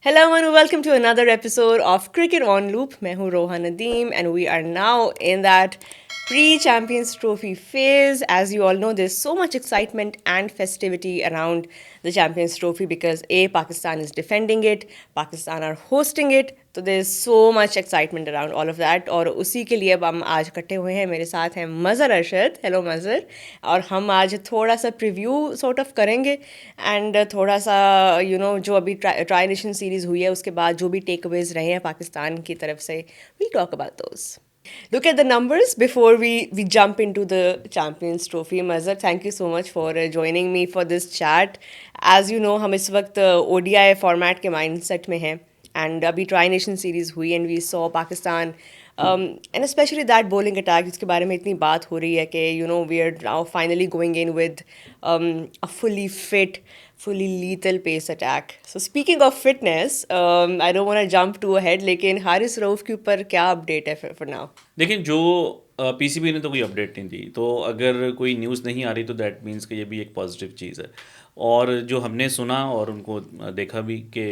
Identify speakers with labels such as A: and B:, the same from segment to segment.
A: Hello and welcome to another episode of Cricket on Loop. मैं हूँ रोहा Nadeem and we are now in that pre-Champions Trophy phase. As you all know, there's so much excitement and festivity around the Champions Trophy because A, Pakistan is defending it, Pakistan are hosting it. तो there's so much excitement around all of that और उसी के लिए अब हम आज इकट्ठे हुए हैं. मेरे साथ हैं मज़र अरशद. हेलो मज़र. और हम आज थोड़ा सा प्रीव्यू सॉर्ट ऑफ करेंगे एंड थोड़ा सा जो अभी ट्राई नेशन सीरीज़ हुई है उसके बाद जो भी टेक अवेज रहे हैं पाकिस्तान की तरफ से we talk about those. Look at the numbers before we jump into the Champions Trophy. Mazhar, thank you so much for joining me for this chat. As you know, हम इस वक्त ODI format के mindset में हैं and अभी tri nation series हुई and we saw Pakistan and especially that bowling attack जिसके बारे में इतनी बात हो रही है कि we are now finally going in with a fully fit, fully lethal pace attack. So speaking of fitness, I don't want to jump too ahead, लेकिन हारिस रऊफ के ऊपर क्या अपडेट है for now?
B: देखिए जो पीसीबी ने तो कोई अपडेट नहीं दी, तो अगर कोई न्यूज़ नहीं आ रही तो दैट मीन्स कि ये भी एक पॉजिटिव चीज़ है। और जो हमने सुना और उनको देखा भी कि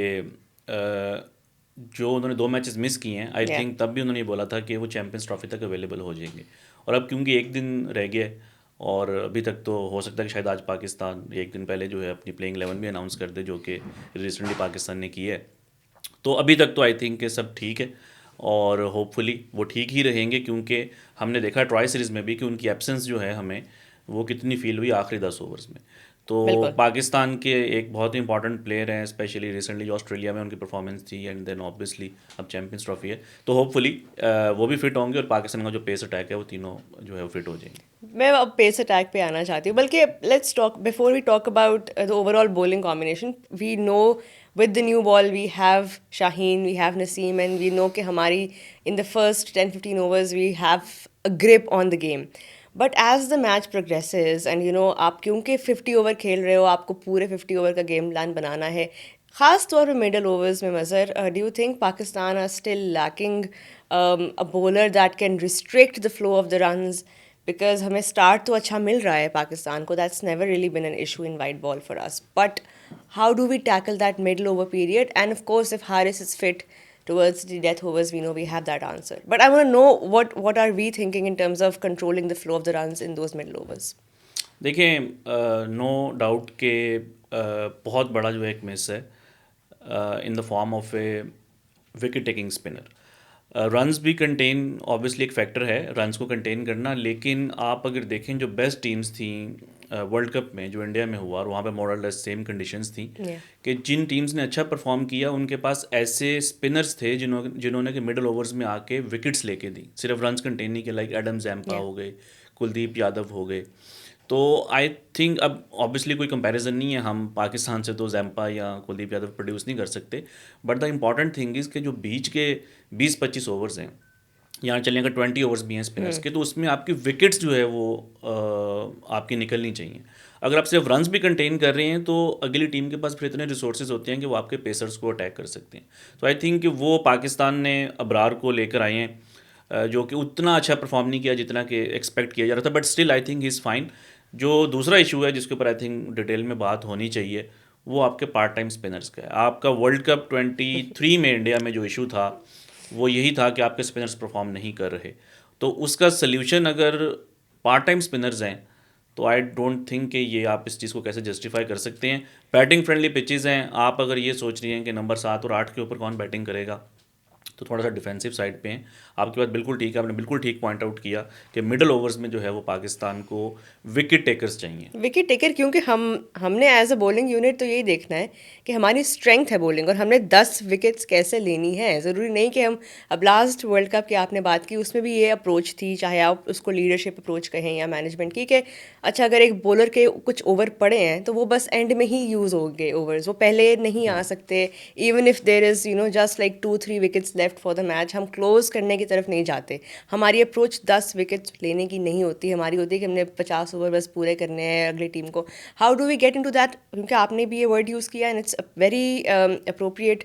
B: जो उन्होंने 2 मैचेस मिस किए हैं, आई
A: Yeah.
B: थिंक तब भी उन्होंने ये बोला था कि वो चैंपियंस ट्रॉफी तक अवेलेबल हो जाएंगे। और अब क्योंकि एक दिन रह गया है और अभी तक तो हो सकता है कि शायद आज पाकिस्तान एक दिन पहले जो है अपनी प्लेइंग 11 भी अनाउंस कर दे, जो कि रिसेंटली पाकिस्तान ने की है। तो अभी तक तो आई थिंक कि सब ठीक है और होपफुली वो ठीक ही रहेंगे, क्योंकि हमने देखा ट्राई सीरीज़ में भी कि उनकी एब्सेंस जो है हमें वो कितनी फील हुई आखिरी 10 ओवर्स में। तो
A: बिल्कुल.
B: पाकिस्तान के एक बहुत ही इंपॉर्टेंट प्लेयर हैं, स्पेशली रिसेंटली जो ऑस्ट्रेलिया में उनकी परफॉर्मेंस थी एंड देन ऑब्वियसली अब चैंपियंस ट्रॉफी है, तो होपफुली वो भी फिट होंगे और पाकिस्तान का जो पेस अटैक है वो तीनों जो है वो फिट हो जाएंगे।
A: मैं अब पेस अटैक पे आना चाहती हूँ बल्कि let's talk before we talk about the overall bowling combination. We know with the new ball we have Shaheen, we have Naseem and we know कि हमारी in the first 10-15 overs we have a grip on the game. But as the match progresses and आप क्योंकि 50 over खेल रहे हो आपको पूरे 50 over का गेम प्लान बनाना है, ख़ास तौर पे मिडल ओवर्स में. Mazhar, do you think Pakistan are still lacking a bowler that can restrict the flow of the runs? Because हमें स्टार्ट तो अच्छा मिल रहा है पाकिस्तान को, that's never really been an issue in white ball for us, but how do we tackle that middle over period? And of course if Haris is fit towards the death overs, we know we have that answer. But I want to know what are we thinking in terms of controlling the flow of the runs in those middle overs.
B: देखिए no doubt के बहुत बड़ा जो है एक miss है in the form of A wicket taking spinner. Runs भी contain obviously एक फैक्टर है, रन्स को कंटेन करना, लेकिन आप अगर देखें जो बेस्ट टीम्स थी वर्ल्ड कप में जो इंडिया में हुआ और वहाँ पे मोरलेस सेम कंडीशंस थी,
A: Yeah.
B: कि जिन टीम्स ने अच्छा परफॉर्म किया उनके पास ऐसे स्पिनर्स थे जिन्होंने कि मिडल ओवर्स में आके विकेट्स लेके दी, सिर्फ रन्स कंटेन नहीं किया, लाइक एडम जैम्पा
A: Yeah.
B: हो गए, कुलदीप यादव हो गए। तो आई थिंक अब ऑब्वियसली कोई कंपैरिजन नहीं है, हम पाकिस्तान से तो जैम्पा या कुलदीप यादव प्रोड्यूस नहीं कर सकते, but the important thing is कि जो बीच के 20-25 ओवर्स हैं, यहाँ चलिए अगर 20 ओवर्स भी हैं स्पिनर्स के, तो उसमें आपकी विकेट्स जो है वो आपकी निकलनी चाहिए। अगर आप सिर्फ रन्स भी कंटेन कर रहे हैं तो अगली टीम के पास फिर इतने रिसोर्सेज होते हैं कि वो आपके पेसर्स को अटैक कर सकते हैं। तो आई थिंक कि वो पाकिस्तान ने अबरार को लेकर आए हैं, जो कि उतना अच्छा परफॉर्म नहीं किया जितना कि एक्सपेक्ट किया जा रहा था, but still I think he is fine. जो दूसरा इशू है जिसके ऊपर आई थिंक डिटेल में बात होनी चाहिए, वो आपके पार्ट टाइम स्पिनर्स का है। आपका वर्ल्ड कप 23 में इंडिया में जो इशू था वो यही था कि आपके स्पिनर्स परफॉर्म नहीं कर रहे। तो उसका सल्यूशन अगर पार्ट टाइम स्पिनर्स हैं तो आई डोंट थिंक कि ये आप इस चीज़ को कैसे जस्टिफाई कर सकते हैं। बैटिंग फ्रेंडली पिचेज़ हैं, आप अगर ये सोच रही हैं कि नंबर 7 और 8 के ऊपर कौन बैटिंग करेगा, तो थोड़ा सा डिफेंसिव साइड पे हैं। आपकी बात बिल्कुल ठीक है, आपने बिल्कुल ठीक पॉइंट आउट किया कि मिडल ओवर्स में जो है वो पाकिस्तान को विकेट टेकर्स चाहिए।
A: विकेट टेकर क्योंकि हमने एज अ बॉलिंग यूनिट तो यही देखना है कि हमारी स्ट्रेंथ है बॉलिंग और हमने 10 विकेट्स कैसे लेनी है. ज़रूरी नहीं कि हम अब लास्ट वर्ल्ड कप की आपने बात की उसमें भी ये अप्रोच थी, चाहे आप उसको लीडरशिप अप्रोच कहें या मैनेजमेंट की, कि अच्छा अगर एक बॉलर के कुछ ओवर पड़े हैं तो वो बस एंड में ही यूज़ हो गए ओवर्स, वो पहले नहीं आ सकते. Even if there is just like 2-3 wickets left for the match, हम क्लोज करने की तरफ नहीं जाते. हमारी अप्रोच 10 विकेट्स लेने की नहीं होती, हमारी होती है कि हमने 50 ओवर बस पूरे करने हैं अगली टीम को. How do we get into that? क्योंकि आपने भी ये वर्ड यूज़ किया and it's very appropriate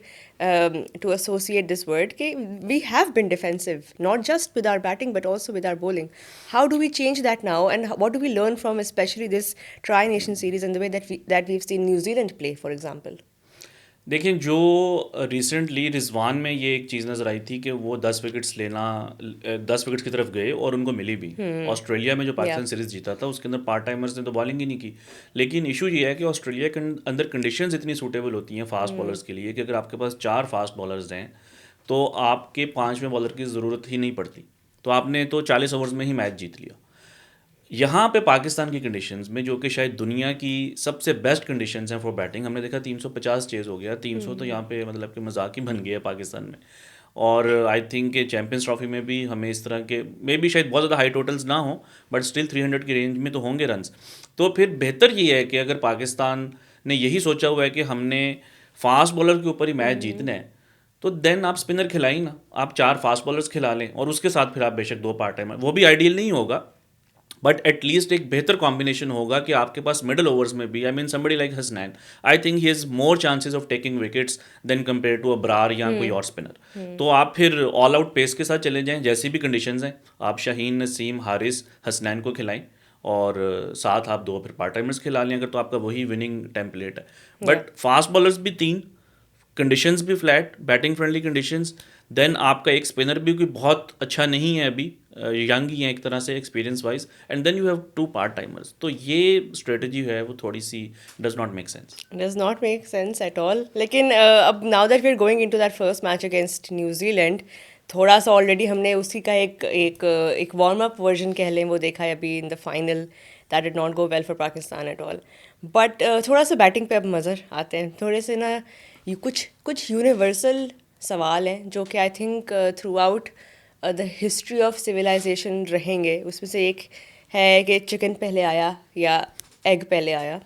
A: to associate this word कि we have been defensive not just with our batting but also with our bowling. How do we change that now and what do we learn from especially this Tri Nation series and the way that we've seen New Zealand play, for example?
B: देखिए जो recently Rizwan में ये एक चीज़ नज़र आई थी कि वो 10 wickets की तरफ गए और उनको मिली भी। ऑस्ट्रेलिया में जो
A: या
B: पाकिस्तान सीरीज़ जीता था उसके अंदर पार्ट टाइमर्स ने तो बॉलिंग ही नहीं की। लेकिन इशू ये है कि ऑस्ट्रेलिया के अंदर कंडीशंस इतनी सूटेबल होती हैं फास्ट बॉलर्स के लिए कि अगर आपके पास 4 फास्ट बॉलर्स हैं तो आपके 5वें बॉलर की ज़रूरत ही नहीं पड़ती। तो आपने तो 40 ओवर्स में ही मैच जीत लिया। यहाँ पे पाकिस्तान की कंडीशंस में जो कि शायद दुनिया की सबसे बेस्ट कंडीशंस हैं फॉर बैटिंग, हमने देखा 350 चेज हो गया, 300 तो यहाँ पे मतलब कि मजाक ही बन गया पाकिस्तान में। और आई थिंक कि चैंपियंस ट्रॉफी में भी हमें इस तरह के मे बी शायद बहुत ज़्यादा हाई टोटल्स ना हो बट स्टिल 300 की रेंज में तो होंगे रन्स। तो फिर बेहतर ये है कि अगर पाकिस्तान ने यही सोचा हुआ है कि हमने फास्ट बॉलर के ऊपर ही मैच जीतना है तो देन आप स्पिनर खिलाई ना, आप 4 फास्ट बॉलर्स खिला लें और उसके साथ फिर आप बेशक 2 पार्ट टाइमर, वो भी आइडियल नहीं होगा बट एटलीस्ट एक बेहतर कॉम्बिनेशन होगा कि आपके पास मिडल ओवर्स में भी, I mean somebody like Hasnain, I think he has more chances of taking wickets than compare to Abrar या कोई और स्पिनर। तो आप फिर ऑल आउट पेस के साथ चले जाएं, जैसी भी कंडीशंस हैं आप शाहीन, नसीम, हारिस, हसनैन को खिलाएं और साथ आप 2 फिर पार्ट टाइमर्स खिला लें अगर तो आपका वही विनिंग टेम्पलेट है। बट फास्ट बॉलर्स भी 3, कंडीशंस भी flat, batting friendly conditions, then आपका एक स्पिनर भी कोई बहुत अच्छा नहीं है अभी, यंग ही है एक तरह से experience wise, and then you have 2 part timers. तो ये स्ट्रेटजी है वो थोड़ी सी does not make sense.
A: does not make sense at all. लेकिन अब now that we're going into that first match against New Zealand, थोड़ा सा ऑलरेडी हमने उसी का एक वार्म अप वर्जन कह लें वो देखा है अभी in the final, that did not go well for Pakistan at all. But थोड़ा सा बैटिंग पे अब नज़र आते हैं, थोड़े से ना ये कुछ यूनिवर्सल सवाल हैं जो कि I think throughout the history of civilization रहेंगे। उसमें से एक है कि चिकन पहले आया या एग पहले आया,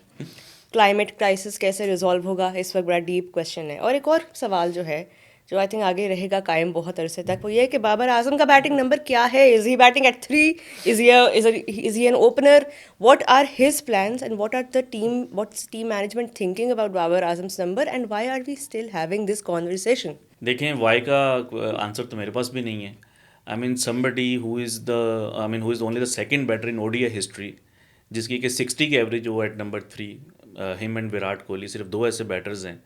A: क्लाइमेट क्राइसिस कैसे रिजॉल्व होगा, इस वक्त बड़ा डीप क्वेश्चन है। और एक और सवाल जो है जो आई थिंक आगे रहेगा कायम बहुत अरसे तक, वो ये है कि बाबर आजम का बैटिंग नंबर क्या है। Is he batting at 3, is he an opener, what are his plans and what's team management thinking about Babar Azam's number and why are we still having this conversation.
B: देखें वाई का आंसर तो मेरे पास भी नहीं है। I mean somebody who is the, I mean who is only the second batter in ODI history जिसकी कि 60 की एवरेज वो at number 3, him and Virat Kohli, सिर्फ 2 ऐसे बैटर्स हैं।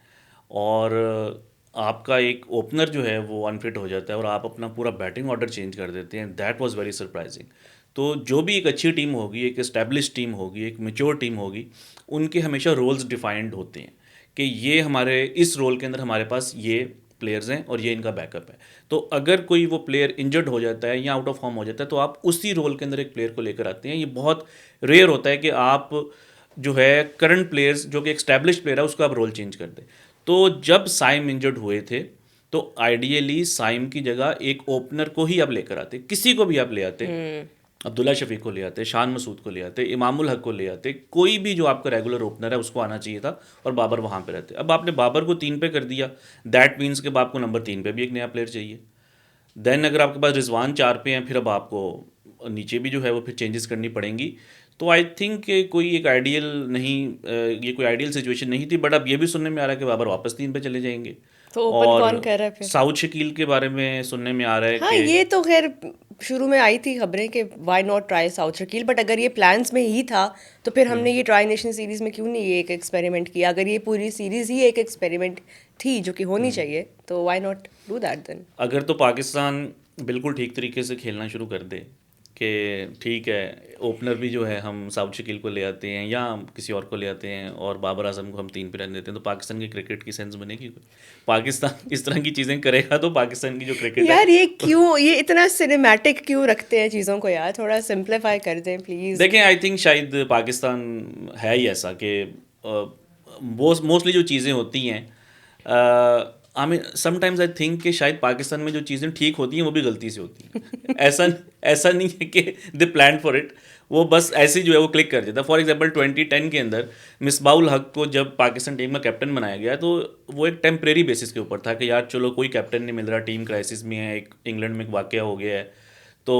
B: और आपका एक ओपनर जो है वो अनफिट हो जाता है और आप अपना पूरा बैटिंग ऑर्डर चेंज कर देते हैं, दैट वाज वेरी सरप्राइजिंग। तो जो भी एक अच्छी टीम होगी, एक इस्टेब्लिश टीम होगी, एक मेच्योर टीम होगी, उनके हमेशा रोल्स डिफाइंड होते हैं कि ये हमारे इस रोल के अंदर हमारे पास ये प्लेयर्स हैं और ये इनका बैकअप है। तो अगर कोई वो प्लेयर इंजर्ड हो जाता है या आउट ऑफ फॉर्म हो जाता है तो आप उसी रोल के अंदर एक प्लेयर को लेकर आते हैं। ये बहुत रेयर होता है कि आप जो है करंट प्लेयर्स जो कि एक्स्टैब्लिश प्लेयर है उसको आप रोल चेंज कर दें। तो जब साइम इंजर्ड हुए थे तो आइडियली साइम की जगह एक ओपनर को ही आप लेकर आते, किसी को भी आप ले आते, अब्दुल्ला शफीक को ले आते, शान मसूद को ले आते, इमामुल हक को ले आते, कोई भी जो आपका रेगुलर ओपनर है उसको आना चाहिए था और बाबर वहाँ पे रहते। अब आपने बाबर को 3 पे कर दिया, दैट मीन्स कि अब आपको नंबर 3 पे भी एक नया प्लेयर चाहिए। देन अगर आपके पास रिजवान 4 पे हैं फिर अब आपको नीचे भी जो है वो फिर चेंजेस करनी पड़ेंगी। तो आई थिंक कोई एक आइडियल नहीं, ये कोई आइडियल सिचुएशन नहीं थी। बट अब ये भी सुनने में आ रहा है कि बाबर वापस 3 पे चले जाएंगे।
A: तो ओपन
B: और
A: कौन कह रहा है फिर?
B: साउथ शकील के बारे में सुनने में आ रहा है
A: हाँ,
B: कि
A: ये तो खैर शुरू में आई थी खबरें कि why not try south Shakeel, but अगर ये प्लान्स में ही था तो फिर हमने ये ट्राई नेशन सीरीज में क्यों नहीं ये एक एक्सपेरिमेंट किया? अगर ये पूरी सीरीज ही एक एक्सपेरिमेंट थी जो कि होनी चाहिए तो why not do that then?
B: अगर तो पाकिस्तान बिल्कुल ठीक तरीके से खेलना शुरू कर दे कि ठीक है ओपनर भी जो है हम साउथ शकील को ले आते हैं या किसी और को ले आते हैं और बाबर आजम को हम 3 पे रहने देते हैं तो पाकिस्तान की क्रिकेट की सेंस बनेगी कोई? पाकिस्तान इस तरह की चीज़ें करेगा तो पाकिस्तान की जो क्रिकेट
A: यार
B: है,
A: ये क्यों, ये इतना सिनेमैटिक क्यों रखते हैं चीज़ों को यार? थोड़ा सिंप्लीफाई कर दें प्लीज़।
B: देखें आई थिंक शायद पाकिस्तान है ही ऐसा कि मोस्टली जो चीज़ें होती हैं, I mean sometimes I think कि शायद पाकिस्तान में जो चीज़ें ठीक होती हैं वो भी गलती से होती हैं। ऐसा ऐसा नहीं है कि दे प्लान फॉर इट, वो बस ऐसे ही जो है वो क्लिक कर देता है। फॉर एग्जांपल 2010 के अंदर मिसबाउल हक को जब पाकिस्तान टीम का कैप्टन बनाया गया तो वो एक टेम्परेरी बेसिस के ऊपर था कि यार चलो कोई कैप्टन नहीं मिल रहा, टीम क्राइसिस में है, एक इंग्लैंड में एक वाकया हो गया है तो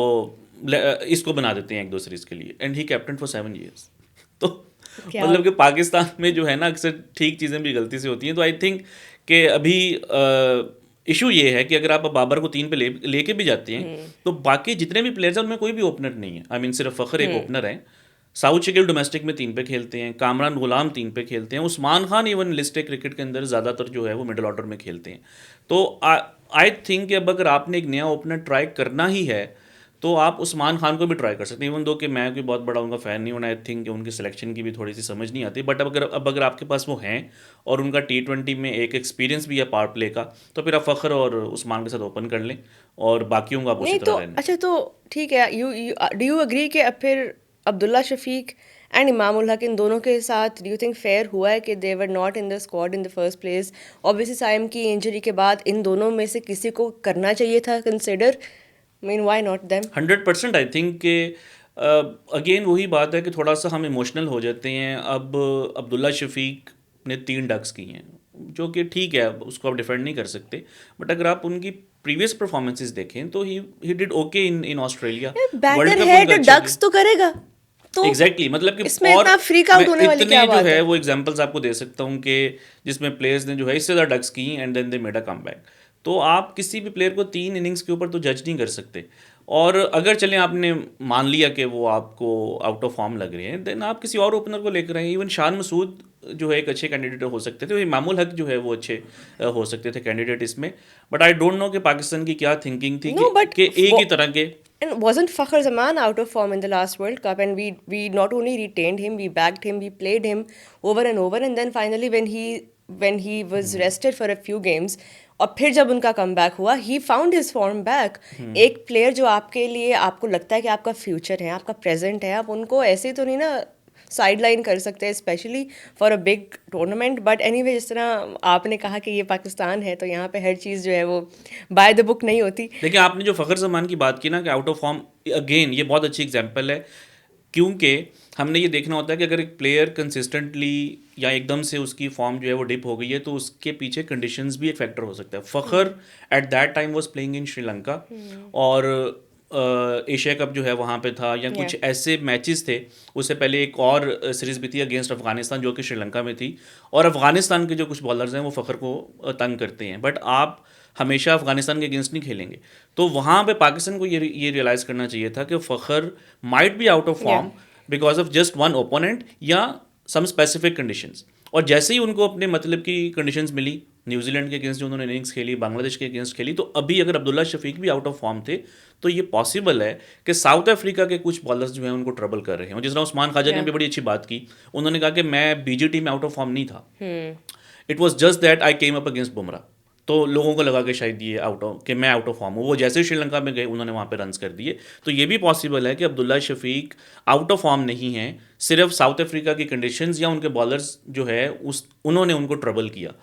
B: इसको बना देते हैं 1-2 सीरीज़ के लिए, and he captain for 7 years. तो
A: क्या?
B: मतलब कि पाकिस्तान में जो है ना अक्सर ठीक चीज़ें भी गलती से होती हैं। तो आई थिंक कि अभी इशू ये है कि अगर आप बाबर को 3 पे लेके भी जाते हैं तो बाकी जितने भी प्लेयर्स हैं उनमें कोई भी ओपनर नहीं है। आई मीन सिर्फ फ़खर एक ओपनर है साउथ शकील डोमेस्टिक में 3 पे खेलते हैं, कामरान गुलाम 3 पे खेलते हैं, Usman Khan even list cricket के अंदर ज़्यादातर जो है वो मिडिल ऑर्डर में खेलते हैं। तो आई थिंक अब अगर आपने एक नया ओपनर ट्राई करना ही है तो आप उस्मान खान को भी ट्राई कर सकते हैं, इवन दो कि मैं कोई बहुत बड़ा उनका फ़ैन नहीं हूँ, आई थिंक उनकी सिलेक्शन की भी थोड़ी सी समझ नहीं आती, बट अब अगर आपके पास वो हैं और उनका T20 में एक एक्सपीरियंस भी है पावर प्ले का, तो फिर आप फ़खर और उस्मान के साथ ओपन कर लें और बाकियों को आप उसी
A: नहीं
B: तरह
A: तो
B: रहने।
A: अच्छा, तो ठीक है, यू डू यू अग्री कि अब फिर अब्दुल्ला शफीक एंड इमाम उल हक इन दोनों के साथ डू यू थिंक फेयर हुआ है कि they were not in the squad in the first place? Obviously Saim की इंजरी के बाद इन दोनों में से किसी को करना चाहिए था consider. Mean why not them?
B: 100% I think कि अगेन वही बात है कि थोड़ा सा हम इमोशनल हो जाते हैं। अब अब्दुल्ला शफीक ने 3 डक्स की हैं, जो कि ठीक है, उसको आप डिफेंड नहीं कर सकते, बट अगर आप उनकी प्रीवियस परफॉर्मेंसेस देखें तो he did okay in Australia. World
A: batter
B: cup
A: है
B: उनका
A: तो
B: अच्छा गया।
A: डक्स तो करेगा, तो
B: एग्जैक्टली मतलब कि
A: इसमें
B: और
A: इतना फ्रीक आउट
B: मैं
A: होने वाली
B: इतने
A: क्या
B: जो
A: बात
B: है
A: है?
B: वो एग्जांपल्स आपको दे सकता हूँ कि जिसमें प्लेयर्स ने जो है इससे ज़्यादा डक्स की and then they made a comeback. तो आप किसी भी प्लेयर को 3 इनिंग्स के ऊपर तो जज नहीं कर सकते। और अगर चलें आपने मान लिया कि वो आपको आउट ऑफ फॉर्म लग रहे हैं, देन आप किसी और ओपनर को लेकर आए। इवन शान मसूद जो है एक अच्छे कैंडिडेट हो सकते थे, इमामुल हक जो है वो अच्छे हो सकते थे कैंडिडेट इसमें। बट आई डोंट नो कि पाकिस्तान की क्या थिंकिंग थी
A: No, but
B: कि एक ही तरह के।
A: and wasn't Fakhar Zaman out of form in the last World Cup? And we not only retained him, we backed him, we played him over and over, and then finally when he was rested for a few games, और फिर जब उनका comeback हुआ, he found his form back. एक player जो आपके लिए आपको लगता है कि आपका फ्यूचर है, आपका प्रेजेंट है, आप उनको ऐसे तो नहीं ना साइड लाइन कर सकते हैं, specially for a big tournament. But anyway, जिस तरह आपने कहा कि ये पाकिस्तान है तो यहाँ पे हर चीज़ जो है वो बाय द बुक नहीं होती।
B: देखिए आपने जो फ़खर ज़मान की बात की ना कि आउट ऑफ फॉर्म, अगेन ये बहुत अच्छी एग्जांपल है, क्योंकि हमने ये देखना होता है कि अगर एक प्लेयर कंसिस्टेंटली या एकदम से उसकी फॉर्म जो है वो डिप हो गई है तो उसके पीछे कंडीशंस भी एक फैक्टर हो सकता है। Fakhar at that time was playing in Sri Lanka और एशिया कप जो है वहाँ पे था, या
A: Yeah.
B: कुछ ऐसे मैचेस थे। उससे पहले एक और सीरीज़ भी थी अगेंस्ट अफगानिस्तान जो कि श्रीलंका में थी, और अफगानिस्तान के जो कुछ बॉलर्स हैं वो फ़खर को तंग करते हैं, बट आप हमेशा अफगानिस्तान के अगेंस्ट नहीं खेलेंगे। तो वहाँ पे पाकिस्तान को ये रियलाइज़ करना चाहिए था कि Fakhar might be out of form because of just one opponent या सम स्पेसिफिक कंडीशंस। और जैसे ही उनको अपने मतलब की कंडीशंस मिली, न्यूजीलैंड के अगेंस्ट जो उन्होंने इनिंग्स खेली, बांग्लादेश के अगेंस्ट खेली, तो अभी अगर अब्दुल्ला शफीक भी आउट ऑफ फॉर्म थे तो ये पॉसिबल है कि साउथ अफ्रीका के कुछ बॉलर्स जो हैं उनको ट्रबल कर रहे हैं। और जिस तरह उस्मान ख्वाजा ने
A: Yeah.
B: भी बड़ी अच्छी बात की, उन्होंने कहा कि मैं बीजीटी में आउट ऑफ फॉर्म नहीं था, it was just that I came up against Bumrah. तो लोगों को लगा कि शायद ये कि मैं आउट ऑफ फॉर्म हूँ। वो जैसे ही श्रीलंका में गए उन्होंने वहाँ पे रन्स कर दिए। तो ये भी पॉसिबल है कि Abdullah Shafique out of form नहीं है, सिर्फ साउथ अफ्रीका की कंडीशंस या उनके बॉलर्स जो है उन्होंने उनको ट्रबल किया।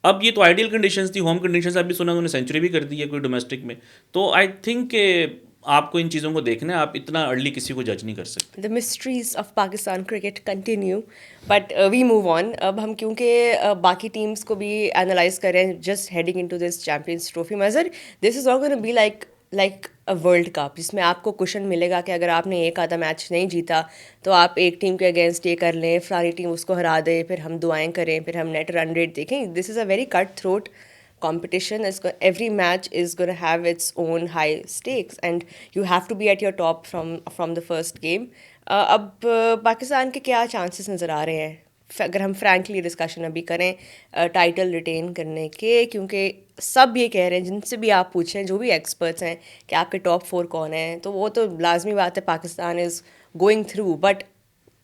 B: अब ये तो आइडियल कंडीशंस थी, होम कंडीशंस। अभी सुना उन्होंने सेंचुरी भी कर दी है कोई डोमेस्टिक में। तो आई थिंक कि आपको इन चीज़ों को देखना है, आप इतना अर्ली किसी को जज नहीं कर सकते।
A: The mysteries of Pakistan cricket continue, but we move on. अब हम क्योंकि बाकी टीम्स को भी एनालाइज कर रहे हैं just heading into this champions trophy Mazhar, this is not gonna be like a world cup जिसमें आपको क्वेश्चन मिलेगा कि अगर आपने एक आधा मैच नहीं जीता तो आप एक टीम के अगेंस्ट ये कर लें, फलानी टीम उसको हरा दे, फिर हम दुआएं करें, फिर हम नेट रन रेट देखें। This is a very cut throat competition. Every match is going to have its own high stakes and you have to be at your top from the first game. अब पाकिस्तान के क्या chances नज़र आ रहे हैं अगर हम frankly discussion अभी करें टाइटल रिटेन करने के? क्योंकि सब ये कह रहे हैं, जिनसे भी आप पूछें, जो भी एक्सपर्ट्स हैं, कि आपके टॉप 4 कौन हैं, तो वो तो लाजमी बात है Pakistan is going through, but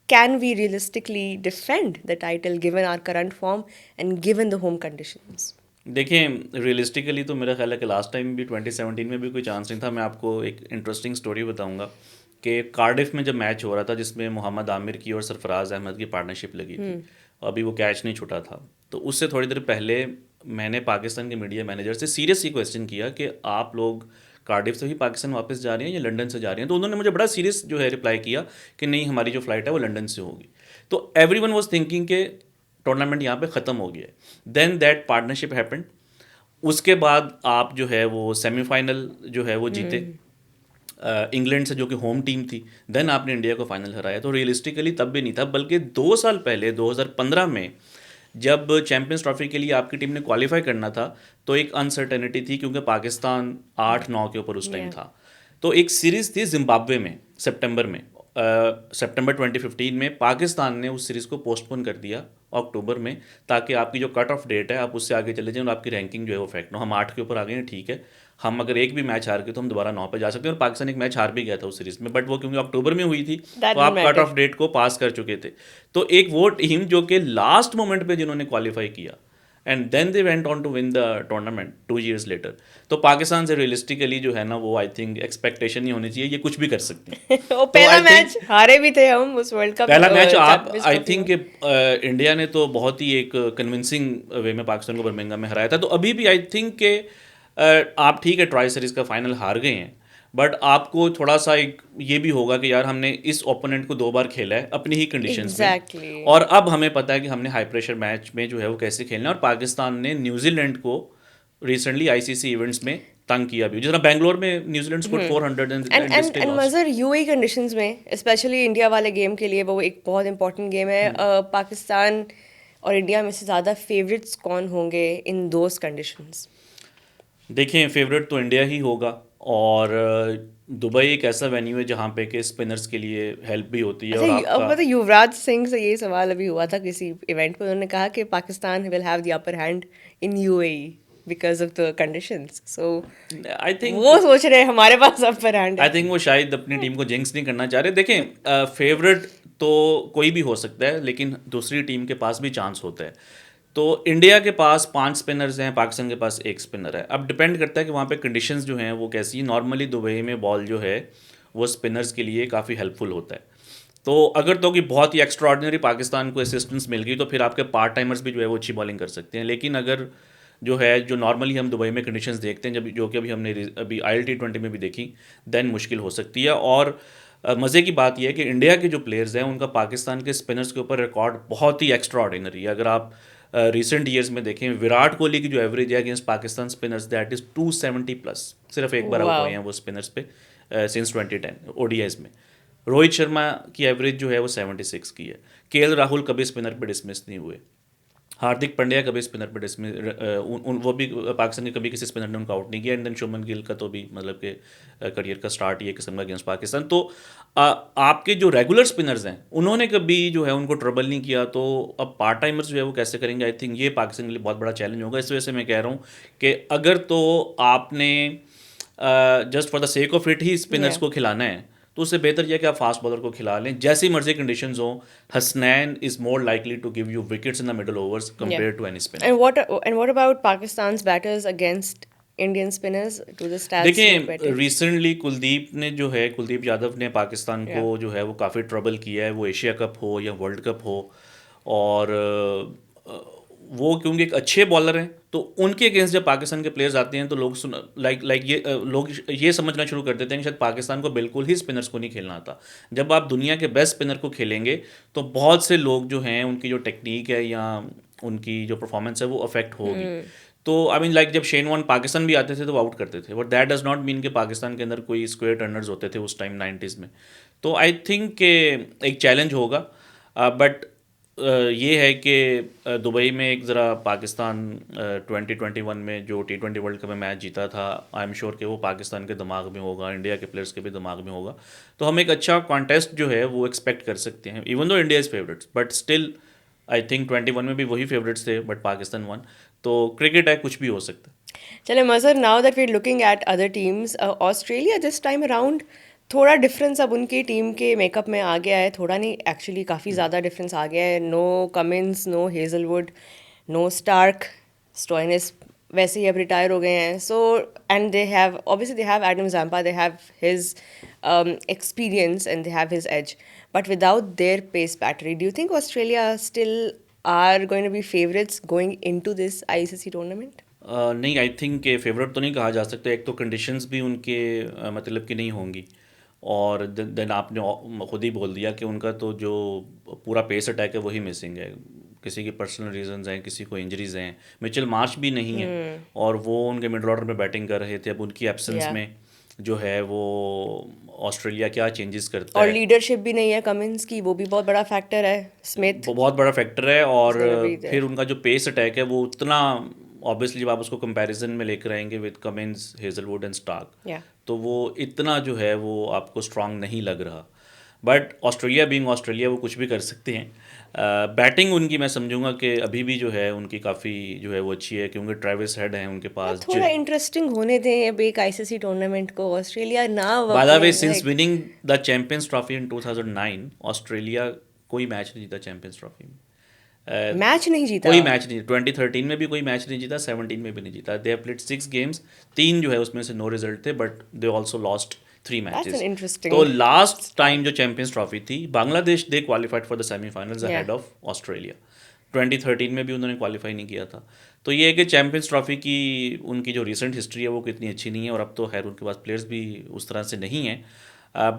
A: can we realistically defend the title given our current form and given the home conditions?
B: देखें रियलिस्टिकली तो मेरा ख्याल है कि लास्ट टाइम भी 2017 में भी कोई चांस नहीं था। मैं आपको एक इंटरेस्टिंग स्टोरी बताऊंगा कि कार्डिफ में जब मैच हो रहा था जिसमें मोहम्मद आमिर की और सरफराज अहमद की पार्टनरशिप लगी थी, अभी वो कैच नहीं छूटा था, तो उससे थोड़ी देर पहले मैंने पाकिस्तान के मीडिया मैनेजर से सीरियसली क्वेश्चन किया कि आप लोग कार्डिफ से ही पाकिस्तान वापस जा रहे हैं या लंदन से जा रहे हैं? तो उन्होंने मुझे बड़ा सीरियस जो है रिप्लाई किया कि नहीं, हमारी जो फ्लाइट है वो लंदन से होगी। तो एवरीवन वाज थिंकिंग कि टूर्नामेंट यहाँ पे ख़त्म हो गया है। Then that partnership happened. उसके बाद आप जो है वो सेमीफाइनल जो है वो जीते इंग्लैंड से, जो कि होम टीम थी। देन आपने इंडिया को फाइनल हराया। तो रियलिस्टिकली तब भी नहीं था, बल्कि 2 साल पहले 2015 में जब चैंपियंस ट्रॉफी के लिए आपकी टीम ने क्वालिफाई करना था तो एक अनसर्टेनिटी थी, क्योंकि पाकिस्तान 8-9 के ऊपर उस टाइम था। तो एक सीरीज़ थी जिम्बाब्वे में सितंबर में, सितंबर 2015 में पाकिस्तान ने उस सीरीज़ को पोस्टपोन कर दिया अक्टूबर में, ताकि आपकी जो कट ऑफ डेट है आप उससे आगे चले जाएं और आपकी रैंकिंग जो है वो इफेक्ट ना हो। हम 8 के ऊपर आ गए हैं, ठीक है, हम अगर एक भी मैच हार गए तो हम दोबारा 9 पे जा सकते हैं, और पाकिस्तान एक मैच हार भी गया था उस सीरीज़ में, बट वो क्योंकि अक्टूबर में हुई थी
A: That
B: तो
A: didn't
B: आप कट
A: matter.
B: ऑफ डेट को पास कर चुके थे। तो एक वो टीम जो कि लास्ट मोमेंट पे जिन्होंने क्वालिफाई किया and then they went on to win the tournament 2 years later. तो पाकिस्तान से रियलिस्टिकली जो है ना वो आई थिंक एक्सपेक्टेशन नहीं होनी चाहिए, ये कुछ भी कर सकते हैं।
A: वो
B: तो
A: पहला
B: आई थिंक
A: मैच हारे भी थे हम उस वर्ल्ड कप
B: पहला मैच आप
A: चैंपियंस
B: आई
A: ट्रॉफी
B: थिंक
A: में।
B: इंडिया ने तो बहुत ही एक कन्विंसिंग वे में पाकिस्तान को बर्मिंघम में हराया था। तो अभी भी आई थिंक के आप ठीक है ट्राई सीरीज का फाइनल हार गए हैं, बट आपको थोड़ा सा एक ये भी होगा कि यार हमने इस ओपोनेंट को 2 बार खेला है अपनी ही कंडीशंस में,
A: एग्जैक्टली।
B: और अब हमें पता है कि हमने हाई प्रेशर मैच में जो है वो कैसे खेलना है। और पाकिस्तान ने न्यूजीलैंड को रिसेंटली आईसीसी इवेंट्स में तंग किया भी, जिस तरह बैंगलोर में New Zealand score 400
A: and
B: and
A: and
B: still
A: and
B: lost.
A: Mazhar UAE conditions में स्पेशली इंडिया वाले गेम के लिए वो एक बहुत इंपॉर्टेंट गेम है। पाकिस्तान और इंडिया में से ज़्यादा फेवरेट्स कौन होंगे इन दोज कंडीशंस?
B: देखें, फेवरेट तो इंडिया ही होगा, और दुबई एक ऐसा वेन्यू है जहाँ पे कि स्पिनर्स के लिए हेल्प भी होती है
A: अच्छा,
B: और आपका।
A: मतलब युवराज सिंह से ये सवाल अभी हुआ था किसी इवेंट पे, उन्होंने कहा कि Pakistan will have the upper hand in UAE because of the conditions, so
B: I think
A: वो सोच रहे हैं हमारे पास अपर हैंड
B: आई
A: है।
B: थिंक वो शायद अपनी टीम को जिंक्स नहीं करना चाह रहे। देखें, फेवरेट तो कोई भी हो सकता है, लेकिन दूसरी टीम के पास भी चांस होता है। तो इंडिया के पास 5 स्पिनर्स हैं, पाकिस्तान के पास 1 स्पिनर है। अब डिपेंड करता है कि वहाँ पे कंडीशंस जो हैं वो कैसी हैं। नॉर्मली दुबई में बॉल जो है वो स्पिनर्स के लिए काफ़ी हेल्पफुल होता है। तो अगर तो कि बहुत ही एक्स्ट्रॉर्डिनरी पाकिस्तान को असिस्टेंस मिल गई तो फिर आपके पार्ट टाइमर्स भी जो है वो अच्छी बॉलिंग कर सकते हैं। लेकिन अगर जो है जो नॉर्मली हम दुबई में कंडीशंस देखते हैं, जब जो कि अभी हमने अभी IL T20 में भी देखी, देन मुश्किल हो सकती है। और मज़े की बात यह है कि इंडिया के जो प्लेयर्स हैं उनका पाकिस्तान के स्पिनर्स के ऊपर रिकॉर्ड बहुत ही एक्स्ट्रा ऑर्डिनरी है। अगर आप रिसेंट ईयर्स में देखें, विराट कोहली की जो एवरेज है against Pakistan spinners that is 270+। सिर्फ एक बार आउट हुए
A: वाह।
B: हैं वो स्पिनर्स पे सिंस 2010 ODIs में। रोहित शर्मा की एवरेज जो है वो 76 की है। KL राहुल कभी स्पिनर पे डिसमिस नहीं हुए। हार्दिक पांड्या कभी स्पिनर पे डिसमिस वो भी पाकिस्तान के कभी किसी स्पिनर ने उनको आउट नहीं किया। एंड देन शुभमन गिल का तो भी मतलब कि करियर का स्टार्ट ही एक किस्म का अगेंस्ट पाकिस्तान। तो आपके जो रेगुलर स्पिनर्स हैं उन्होंने कभी जो है उनको ट्रबल नहीं किया, तो अब पार्ट टाइमर्स जो है वो कैसे करेंगे? आई थिंक ये पाकिस्तान के लिए बहुत बड़ा चैलेंज होगा। इस वजह से मैं कह रहा हूँ कि अगर तो आपने just for the sake of it he spinners
A: Yeah.
B: को खिलाना है तो उससे बेहतर यह है कि आप फास्ट बॉलर को खिला लें। जैसी मर्जी कंडीशंस हो, Hasnain is more likely to give you wickets in the middle overs
A: Yeah.
B: Compare to any spinner.
A: And what about Pakistan's batters against Indian spinners? Do the stats look
B: देखें,
A: better?
B: Recently Kuldeep Yadav ने पाकिस्तान को
A: Yeah.
B: जो है वो काफ़ी trouble किया है, वो एशिया कप हो या वर्ल्ड कप हो। और वो क्योंकि एक अच्छे बॉलर हैं तो उनके अगेंस्ट जब पाकिस्तान के प्लेयर्स आते हैं तो लोग लोग ये समझना शुरू कर देते हैं कि शायद पाकिस्तान को बिल्कुल ही स्पिनर्स को नहीं खेलना आता। जब आप दुनिया के बेस्ट स्पिनर को खेलेंगे तो बहुत से लोग जो हैं उनकी जो टेक्निक है या उनकी जो परफॉर्मेंस है वो अफेक्ट होगी। तो आई मीन लाइक जब शेन वॉर्न पाकिस्तान भी आते थे तो वो आउट करते थे, but that does not mean कि पाकिस्तान के अंदर कोई स्क्वायर टर्नर्स होते थे उस टाइम 90s में। तो आई थिंक के एक चैलेंज होगा, बट ये है कि दुबई में एक ज़रा पाकिस्तान 2021 में जो T20 वर्ल्ड कप में मैच जीता था, आई एम श्योर कि वो पाकिस्तान के दिमाग में होगा, इंडिया के प्लेयर्स के भी दिमाग में होगा। तो हम एक अच्छा कॉन्टेस्ट जो है वो एक्सपेक्ट कर सकते हैं, even though India is favourites, but still I think 21 में भी वही फेवरेट्स थे बट पाकिस्तान वन। तो क्रिकेट है, कुछ भी हो सकता है।
A: चले Mazhar, now that we are looking at other teams, Australia this time around थोड़ा डिफरेंस अब उनकी टीम के मेकअप में आ गया है। थोड़ा नहीं, एक्चुअली काफ़ी ज़्यादा डिफरेंस आ गया है। No Cummins, no Hazlewood, no Starc, Stoinis वैसे ही अब रिटायर हो गए हैं। So and they have obviously they have Adam Zampa, they have his experience and they have his edge, but without their pace battery, do you think Australia still are going to be favorites going into this ICC tournament?
B: नहीं, I think के favourite तो नहीं कहा जा सकता। एक तो conditions भी उनके मतलब कि नहीं होंगी, और देन आपने खुद ही बोल दिया कि उनका तो जो पूरा पेस अटैक है वही मिसिंग है। किसी की पर्सनल रीजंस हैं, किसी को इंजरीज हैं, मिचेल मार्श भी नहीं है और वो उनके मिडल ऑर्डर में बैटिंग कर रहे थे। अब उनकी एब्सेंस
A: Yeah.
B: में जो है वो ऑस्ट्रेलिया क्या चेंजेस करता
A: और
B: है,
A: लीडरशिप भी नहीं है कमिंस की, वो भी बहुत बड़ा फैक्टर है। स्मिथ
B: वो बहुत बड़ा फैक्टर है। और
A: gonna be there.
B: फिर उनका जो पेस अटैक है वो उतना, ऑब्वियसली जब आप उसको कंपैरिजन में लेकर आएंगे with Cummins, Hazlewood and Starc,
A: Yeah.
B: तो वो इतना जो है वो आपको स्ट्रांग नहीं लग रहा। बट ऑस्ट्रेलिया बीइंग ऑस्ट्रेलिया वो कुछ भी कर सकते हैं। बैटिंग उनकी मैं समझूंगा कि अभी भी जो है उनकी काफ़ी जो है वो अच्छी है, क्योंकि ट्रेविस हेड हैं उनके
A: हाँ,
B: पास।
A: थोड़ा इंटरेस्टिंग होने दें अब एक आईसीसी टूर्नामेंट को, ऑस्ट्रेलिया ना
B: बाय द
A: अपने
B: way, since
A: like
B: winning the champions trophy in 2009, Australia कोई मैच नहीं जीता चैंपियंस ट्रॉफी में।
A: मैच नहीं जीता।
B: कोई मैच नहीं, 2013 में भी कोई मैच नहीं जीता, 17 में भी नहीं जीता। दे हैव प्लेड 6 गेम्स, 3 जो है उसमें से नो रिजल्ट थे, but they also lost 3
A: that's an
B: matches. तो
A: इंटरेस्टिंग
B: लास्ट टाइम जो
A: स्टैट।
B: चैंपियंस ट्रॉफी थी, बांग्लादेश दे क्वालिफाइड फॉर द सेमीफाइनल्स
A: या
B: अहेड ऑफ ऑस्ट्रेलिया। 2013 में भी उन्होंने क्वालिफाई नहीं किया था। तो ये है कि चैंपियंस ट्रॉफी की उनकी जो रिसेंट हिस्ट्री है वो कितनी अच्छी नहीं है, और अब तो खैर उनके पास प्लेयर्स भी उस तरह से नहीं हैं।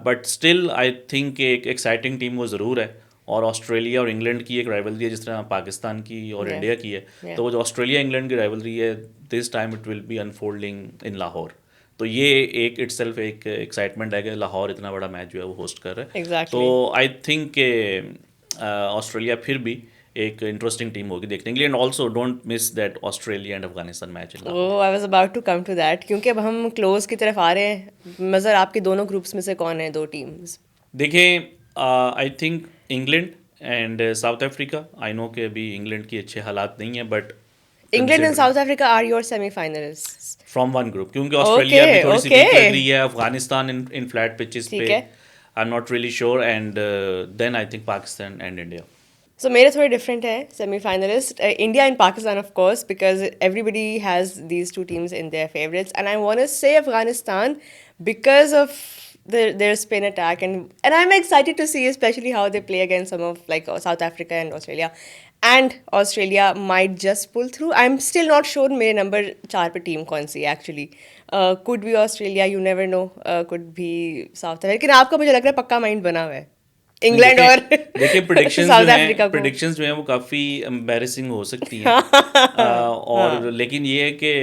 B: बट स्टिल आई थिंक एक एक्साइटिंग टीम वो ज़रूर है। और ऑस्ट्रेलिया और इंग्लैंड की एक राइवलरी है जिस तरह पाकिस्तान की और
A: या
B: इंडिया की है।
A: या
B: तो वो जो ऑस्ट्रेलिया इंग्लैंड की राइवलरी है, this time it will be unfolding इन लाहौर। तो ये एक इटसेल्फ एक एक्साइटमेंट है कि लाहौर इतना बड़ा मैच जो है वो होस्ट कर रहा है। तो
A: एग्जैक्टली।
B: आई थिंक ऑस्ट्रेलिया फिर भी एक इंटरेस्टिंग टीम होगी देखने के लिए। And also don't miss that Australia and Afghanistan match in Lahore.
A: Oh, I was about to come to that, क्योंकि अब हम क्लोज की तरफ आ रहे हैं। मज़र आपके दोनों ग्रुप्स में से कौन है दो टीम्स?
B: देखें, I think England and South Africa. I know कि अभी इंग्लैंड की अच्छे हालात नहीं है, but
A: England and
B: considering
A: South Africa are your semifinalists.
B: From one group, क्योंकि
A: ओके
B: ऑस्ट्रेलिया भी थोड़ी सी
A: ओके,
B: वीक लग रही है, अफगानिस्तान इन फ्लैट पिचेस पे
A: ठीक है।
B: I am not really sure, and then I think Pakistan and India.
A: So मेरे थोड़े डिफरेंट है semifinalist, India and Pakistan of course, because everybody has these two teams in their favourites, and I want to say Afghanistan because of their spin attack, and I'm excited to see especially how they play against some of like South Africa and Australia, and Australia might just pull through. I'm still not sure मेरे number 4 पे team कौन सी है actually. could be Australia, you never know, could be South Africa, लेकिन आपका मुझे लग रहा है पक्का माइंड बना हुआ है
B: नहीं,
A: इंग्लैंड और
B: देखिए प्रिडिक्शंस जो
A: साउथ
B: हैं
A: अफ्रीका को।
B: प्रिडिक्शंस जो हैं वो काफ़ी एम्बैरेसिंग हो सकती हैं। और
A: हाँ,
B: लेकिन ये है कि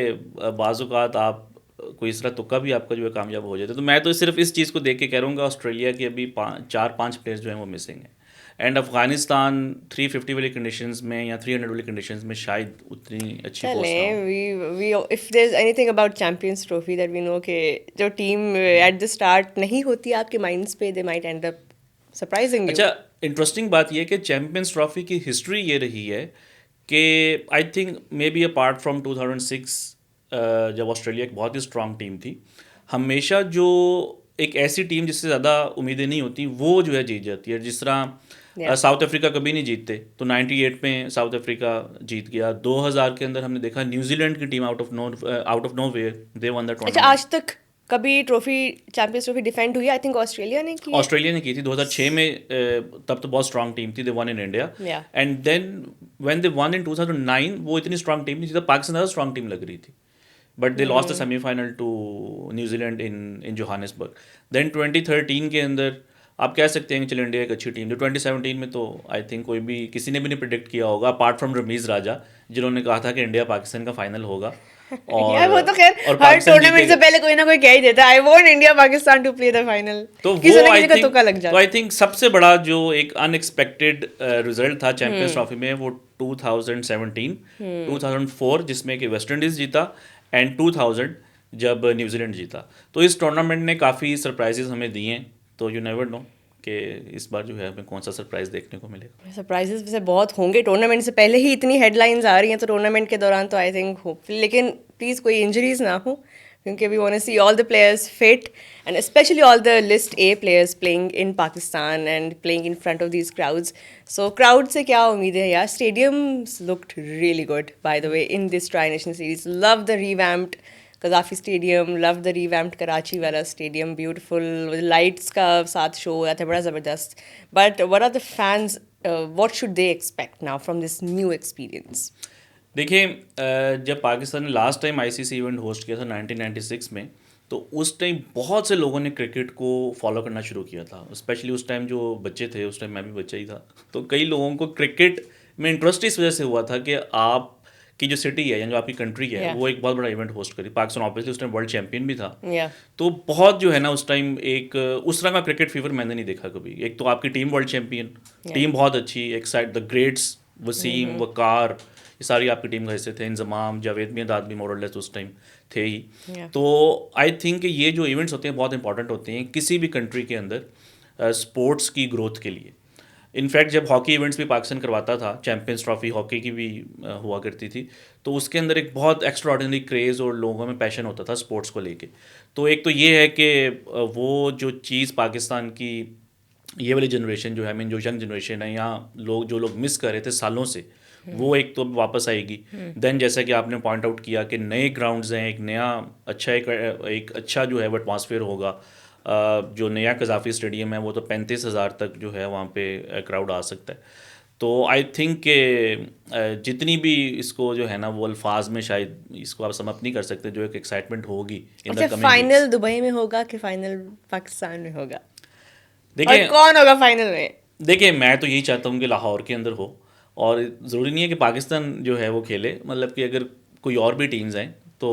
B: बाज़ औक़ात आप कोई इस तरह तुक्का भी आपका जो है कामयाब हो जाता है। तो मैं तो सिर्फ इस चीज़ को देख के कह रहा हूँ कि ऑस्ट्रेलिया के अभी 4-5 प्लेयर्स जो हैं वो मिसिंग हैं। एंड अफगानिस्तान 350 वाली कंडीशंस में या 300 वाली कंडीशंस में शायद उतनी अच्छी फोर्स ना हो।
A: चलें, we if there's anything about Champions Trophy that we know कि जो टीम at the start नहीं होती आपके माइंड्स पे, they might end up surprising you.
B: अच्छा, इंटरेस्टिंग बात यह है कि चैम्पियंस ट्रॉफी की हिस्ट्री ये रही है कि I think may be apart from 2006, जब ऑस्ट्रेलिया एक बहुत ही स्ट्रांग टीम थी, हमेशा जो एक ऐसी टीम जिससे ज़्यादा उम्मीदें नहीं होती वो जो है जीत जाती है। जिस तरह
A: Yeah.
B: साउथ अफ्रीका कभी नहीं जीतते, तो 98 में साउथ अफ्रीका जीत गया। 2000 के अंदर हमने देखा न्यूजीलैंड की team out of nowhere they won the
A: अच्छा,
B: टूर्नामेंट।
A: आज तक कभी ट्रॉफी चैंपियंस ट्रॉफी डिफेंड हुई? आई थिंक ऑस्ट्रेलिया ने की है।
B: ऑस्ट्रेलिया ने की थी 2006 में। तब तो बहुत स्ट्रांग टीम थी, they won in India.
A: Yeah.
B: And then when they won in 2009, वो इतनी स्ट्रांग टीम नहीं थी, तो पाकिस्तान ज़्यादा स्ट्रांग टीम लग रही थी, but they lost the semifinal to New Zealand in Johannesburg. Then 2013 के अंदर आप कह सकते हैं कि चलो इंडिया एक अच्छी टीम। जो 2017 में तो आई थिंक कोई भी किसी ने भी नहीं प्रिडिक्ट किया होगा अपार्ट फ्रॉम रमीज़ राजा, जिन्होंने कहा था कि इंडिया पाकिस्तान का फाइनल होगा।
A: यार वो तो खैर
B: और
A: हर
B: पाकिस्तान
A: टूर्नामेंट से
B: जीतेगा।
A: पहले कोई ना कोई कह ही देता है, I want India Pakistan to play the final.
B: तो
A: किसी
B: वो
A: ना
B: आई
A: किसी का
B: थिंक
A: तुक्का लग
B: तो
A: जाता
B: आई थिंक सबसे बड़ा जो एक अनएक्सपेक्टेड रिजल्ट था चैंपियंस ट्रॉफी में, वो 2017, 2004 जिसमें कि वेस्ट इंडीज़ जीता, एंड 2000 जब न्यूजीलैंड जीता। तो इस टूर्नामेंट ने काफ़ी सरप्राइजेस हमें दिए हैं। तो यू नेवर नो कि इस बार जो है हमें कौन सा सरप्राइज देखने को मिलेगा।
A: सरप्राइजेस वैसे बहुत होंगे, टूर्नामेंट से पहले ही इतनी हेडलाइंस आ रही हैं, तो टूर्नामेंट के दौरान तो आई थिंक होपफुली, लेकिन प्लीज़ कोई इंजरीज ना हो, क्योंकि we want to see all the players fit, and specially all the list A players playing in Pakistan and playing in front of these crowds. So crowd से क्या उम्मीद है यार? Stadiums looked really good by the way in this tri nation series. Love the revamped Qaddafi Stadium, love the revamped Karachi वाला stadium, beautiful lights का साथ show हुआ था, बड़ा ज़बरदस्त। But what are the fans, what should they expect now from this new experience?
B: देखिए, जब पाकिस्तान ने last time ICC event host किया था 1996 में, तो उस टाइम बहुत से लोगों ने क्रिकेट को फॉलो करना शुरू किया था। स्पेशली उस टाइम जो बच्चे थे, उस टाइम मैं भी बच्चा ही था, तो कई लोगों को क्रिकेट में इंटरेस्ट इस वजह से हुआ था कि आप की जो सिटी है या जो आपकी कंट्री है,
A: Yeah.
B: वो एक बहुत बड़ा इवेंट होस्ट करी। पाकिस्तान ऑब्वियसली उस टाइम वर्ल्ड चैंपियन भी था।
A: Yeah.
B: तो बहुत जो है ना उस टाइम एक उस तरह का क्रिकेट फीवर मैंने नहीं देखा कभी। एक तो आपकी टीम वर्ल्ड चैंपियन, टीम बहुत अच्छी, एक साइड द ग्रेट्स वसीम वकार, ये सारी आपकी टीम का हिस्से थे, इंजमाम जावेद मियांदाद भी मोर और लेस उस टाइम थे ही।
A: Yeah.
B: तो आई थिंक ये जो इवेंट्स होते हैं बहुत इंपॉर्टेंट होते हैं किसी भी कंट्री के अंदर। स्पोर्ट्स की ग्रोथ के लिए। इनफैक्ट जब हॉकी इवेंट्स भी पाकिस्तान करवाता था, चैंपियंस ट्रॉफी हॉकी की भी हुआ करती थी, तो उसके अंदर एक बहुत एक्स्ट्रा ऑर्डिनरी क्रेज़ और लोगों में पैशन होता था स्पोर्ट्स को लेके। तो एक तो ये है कि वो जो चीज़ पाकिस्तान की ये वाली जनरेशन जो है, आई मीन जो यंग जनरेशन है, यहाँ लोग जो लोग मिस कर रहे थे सालों से, वो एक तो वापस आएगी। देन जैसा कि आपने पॉइंट आउट किया कि नए ग्राउंड्स हैं, एक नया अच्छा एक अच्छा जो है वो एटमॉस्फेयर होगा। जो नया कजाफी स्टेडियम है वो तो 35,000 तक जो है वहाँ पे क्राउड आ सकता है। तो आई थिंक कि जितनी भी इसको जो है ना वो अल्फाज में शायद इसको आप सम अप नहीं कर सकते, जो एक एक्साइटमेंट होगी इन द
A: अच्छा,
B: कमिंग
A: फाइनल
B: वीक्स।
A: दुबई में होगा कि फाइनल पाकिस्तान में होगा? और
B: देखिए
A: कौन होगा फाइनल में?
B: देखिए मैं तो यही चाहता हूँ कि लाहौर के अंदर हो, और ज़रूरी नहीं है कि पाकिस्तान जो है वो खेले, मतलब कि अगर कोई और भी टीम्स हैं तो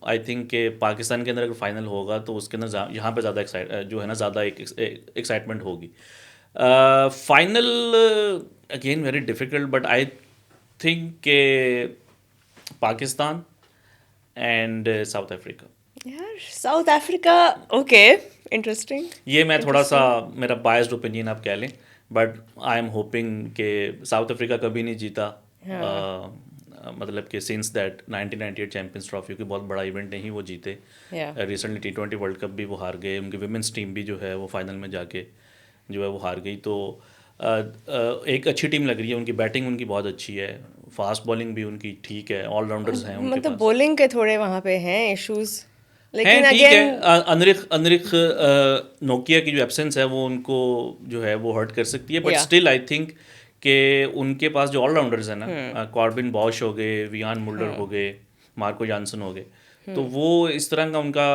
B: आई थिंक कि पाकिस्तान के अंदर अगर फाइनल होगा तो उसके अंदर यहाँ पे ज़्यादा जो है ना ज़्यादा एक एक्साइटमेंट होगी। Final again very difficult, but I think के पाकिस्तान एंड साउथ अफ्रीका।
A: यार, साउथ अफ्रीका। Okay, interesting.
B: ये मैं थोड़ा सा
A: इंटरेस्टिंग।
B: मेरा बायस्ड ओपिनियन आप कह लें, बट आई एम होपिंग कि साउथ अफ्रीका कभी नहीं जीता।
A: हाँ।
B: मतलब कि सिंस दैट 1998 चैंपियंस ट्रॉफी की बहुत बड़ा इवेंट नहीं वो जीते।
A: या
B: रिसेंटली T20 वर्ल्ड कप भी वो हार गए, उनकी विमेंस टीम भी जो है वो फाइनल में जाके जो है वो हार गई। तो एक अच्छी टीम लग रही है, उनकी बैटिंग उनकी बहुत अच्छी है, फास्ट बॉलिंग भी उनकी ठीक है, ऑलराउंडर्स हैं उनके
A: मतलब
B: पास।
A: बॉलिंग के थोड़े वहाँ पे हैं इश्यूज,
B: हैं
A: लेकिन
B: ठीक है।
A: अगेन।
B: अनरिक अनरिक नोकिया की जो एब्सेंस है वो उनको जो है वो हर्ट कर सकती है, बट
A: या
B: स्टिल आई थिंक कि उनके पास जो ऑलराउंडर्स हैं ना, कॉर्बिन बॉश हो गए, वियान मुल्डर हो गए, मार्को जानसन हो गए, तो वो इस तरह का उनका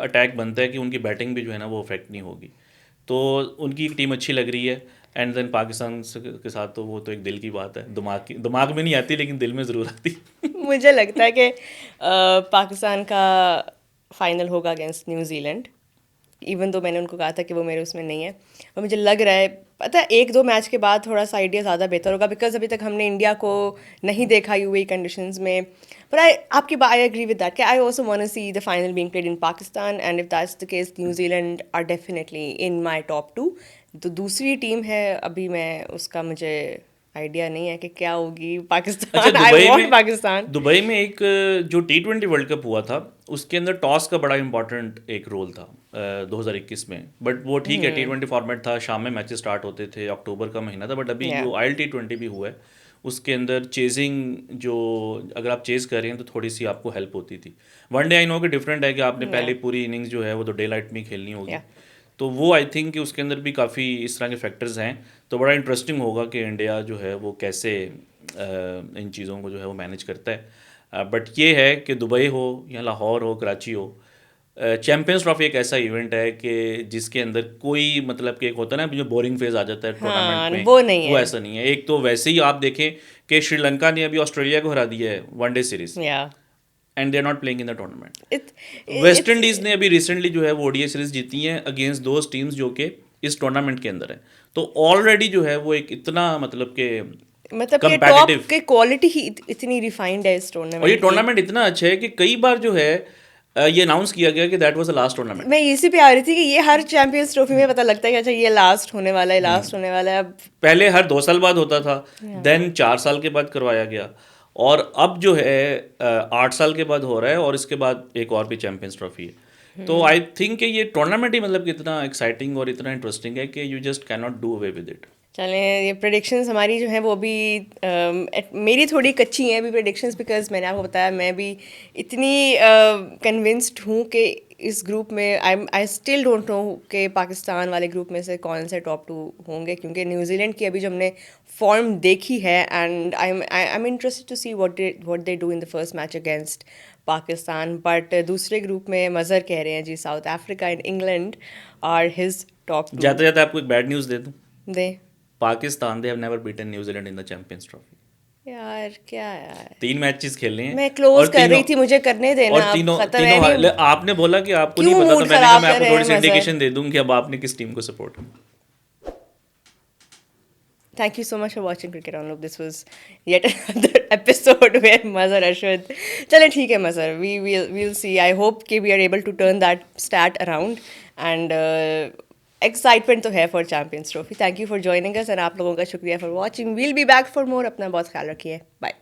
B: अटैक बनता है कि उनकी बैटिंग भी जो है ना वो अफेक्ट नहीं होगी। तो उनकी टीम अच्छी लग रही है। एंड देन पाकिस्तान के साथ तो वो तो एक दिल की बात है, दिमाग में नहीं आती लेकिन दिल में ज़रूर आती।
A: मुझे लगता है कि पाकिस्तान का फाइनल होगा अगेंस्ट न्यूजीलैंड। इवन तो मैंने उनको कहा था कि वो मेरे उसमें नहीं है, और मुझे लग रहा है, पता है, एक दो मैच के बाद थोड़ा सा आइडिया ज़्यादा बेहतर होगा, बिकॉज अभी तक हमने इंडिया को नहीं देखा यूएई कंडीशंस में। पर आई एग्री विद दैट कि I also want to see the final being played in Pakistan, and if that's the case New Zealand are definitely in my top two. तो दूसरी टीम है, अभी मैं उसका मुझे आइडिया नहीं है कि क्या होगी।
B: अच्छा,
A: Pakistan, I want Pakistan.
B: Dubai में एक जो T20 वर्ल्ड कप हुआ था उसके अंदर टॉस का बड़ा इंपॉर्टेंट एक रोल था 2021 में। बट वो ठीक है, T20 फॉर्मेट था, शाम में मैचेस स्टार्ट होते थे, अक्टूबर का महीना था। बट अभी
A: या
B: जो IL T20 भी हुआ है उसके अंदर चेजिंग, जो अगर आप चेज कर रहे हैं तो थोड़ी सी आपको हेल्प होती थी। वनडे आई नो कि डिफरेंट है कि आपने
A: या
B: पहले पूरी इनिंग्स जो है वो तो डे लाइट में ही खेलनी होगी।
A: या
B: तो वो आई थिंक कि उसके अंदर भी काफ़ी इस तरह के फैक्टर्स हैं। तो बड़ा इंटरेस्टिंग होगा कि इंडिया जो है वो कैसे इन चीज़ों को जो है वो मैनेज करता है। बट ये है कि दुबई हो या लाहौर हो, कराची हो, चैम्पियंस ट्रॉफी एक ऐसा इवेंट है कि जिसके अंदर कोई मतलब कि एक होता है ना जो बोरिंग फेज आ जाता है
A: हाँ,
B: टूर्नामेंट में,
A: वो नहीं
B: वो
A: है।
B: ऐसा नहीं है। एक तो वैसे ही आप देखें कि श्रीलंका ने अभी ऑस्ट्रेलिया को हरा दिया है वनडे सीरीज,
A: या
B: and they are not playing in the tournament.
A: It
B: west
A: it's
B: Indies ने अभी रिसेंटली जो है वो ODI सीरीज जीती है अगेंस्ट दोज टीम्स जो कि इस टूर्नामेंट के अंदर है। तो ऑलरेडी जो है वो एक इतना मतलब कि
A: मतलब कि टॉप
B: कंपेटिटिव,
A: की क्वालिटी ही इतनी रिफाइंड है इस
B: और ये
A: टूर्नामेंट की।
B: टूर्नामेंट इतना अच्छा है कि कई बार जो है ये अनाउंस किया गया कि that was the last tournament.
A: मैं इसी पे आ रही थी कि ये हर चैंपियंस ट्रॉफी में पता लगता है कि अच्छा ये लास्ट होने वाला है, लास्ट होने वाला है अब।
B: पहले हर 2 साल बाद होता था, देन 4 साल के बाद करवाया गया, और अब जो है 8 साल के बाद हो रहा है, और इसके बाद एक और भी चैंपियंस ट्रॉफी है। तो आई थिंक कि ये टूर्नामेंट ही मतलब कि इतना एक्साइटिंग और इतना इंटरेस्टिंग है कि you just can not do away with it.
A: चलें, ये प्रेडिक्शंस हमारी जो हैं वो भी मेरी थोड़ी कच्ची हैं अभी प्रेडिक्शंस, बिकॉज मैंने आपको बताया मैं भी इतनी कन्विंस्ड हूँ कि इस ग्रुप में आई स्टिल डोंट नो कि पाकिस्तान वाले ग्रुप में से कौन से टॉप टू होंगे, क्योंकि न्यूजीलैंड की अभी जो हमने फॉर्म देखी है, and I am interested to see what they do in the first match against Pakistan. But दूसरे ग्रुप में मज़र कह रहे हैं जी, South Africa and England are his top two.
B: जाते जाते आपको एक बैड न्यूज़ दे दूं,
A: they
B: Pakistan they have never beaten New Zealand in the champions Trophy.
A: यार, क्या यार,
B: 3 मैचेस खेलने हैं,
A: मैं क्लोज
B: और
A: कर
B: तीनों
A: रही थी, मुझे करने देना,
B: और
A: अब
B: तीनों
A: खत्म
B: तीनों
A: है नहीं।
B: आपने बोला कि आपको नहीं
A: क्यों
B: पता, तो
A: मूड
B: मैंने कहा
A: खराब
B: मैं
A: कर
B: आपको
A: रहे
B: थोड़ी
A: हैं
B: सी
A: मजहर?
B: इंडिकेशन दे दूं कि अब आपने किस टीम को सपोर्ट करना।
A: Thank you so much for watching Cricket on Loop. This was yet another episode where Mazhar Ashwad. चले ठीक है Mazhar, we'll see. I hope कि we are able to turn that stat around, and excitement तो है for champions trophy. Thank you for joining us and आप लोगों का शुक्रिया for watching. We'll be back for more. अपना बहुत ख्याल रखिए. बाय.